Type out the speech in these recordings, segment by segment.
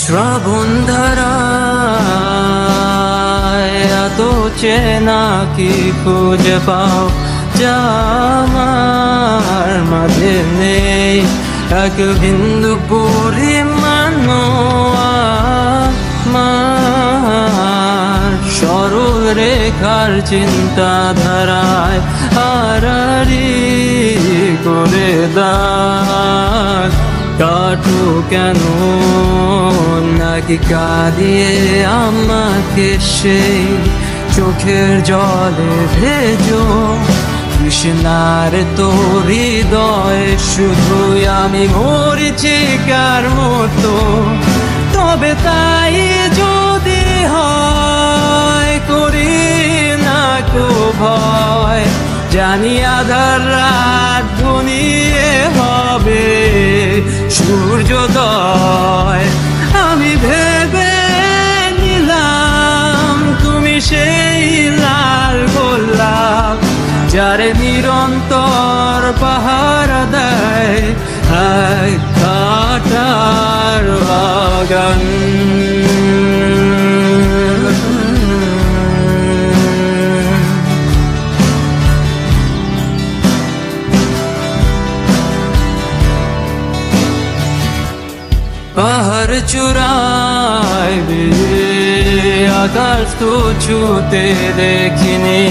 শ্রাবণ ধারায় এত চেনা কি খুঁজে পাও যা আমার মাঝে নেই, এক বিন্দু পরিমাণ আমার সরল রেখার চিন্তাধারায় আড়াআড়ি করে দাগ কাটো কেন নাকি কাঁদিয়ে আমাকে সেই চোখের জলে ভেজো কৃষ্ণার তোর হৃদয়ে শুধুই আমি মরিচিকার মতো। তবে তাই যদি হয় করি না কো ভয়, জানি আধার রাত ঘনিয়ে হবে সূর্যোদয়। আমি ভেবে নিলাম তুমি সেই লাল গোলাপ যারে নিরন্তর পাহারা দেয় এক কাঁটার বাগান। পাহাড় চূড়ায় আকাশ তো ছুতে দেখিনি,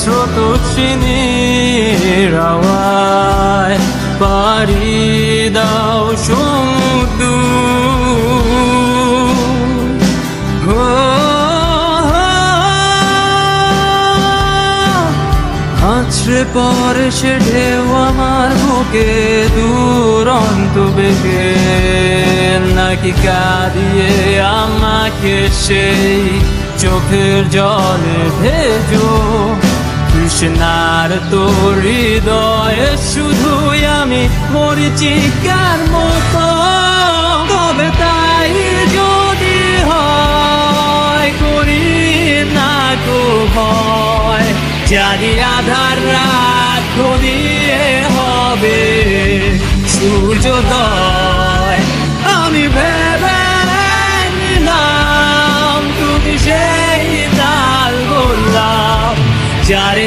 স্রোতস্বিনীর আওয়াজ পাড়ি দাও সমুদ্র। আছড়ে পরে সে ঢেউ আমার বুকে দুরন্ত বেগে, নাকি কাঁদিয়ে আমাকে সেই চোখের জলে ভেজো কৃষ্ণার তোর হৃদয়ে শুধুই আমি মরিচিকার মতো। তবে তাই যদি হয় করি না কো ভয়, জানি আধার রাত ঘনিয়ে হবে সূর্যোদয়। আমি ভেবে নিলাম তুমি সেই লাল গোলাপ যারে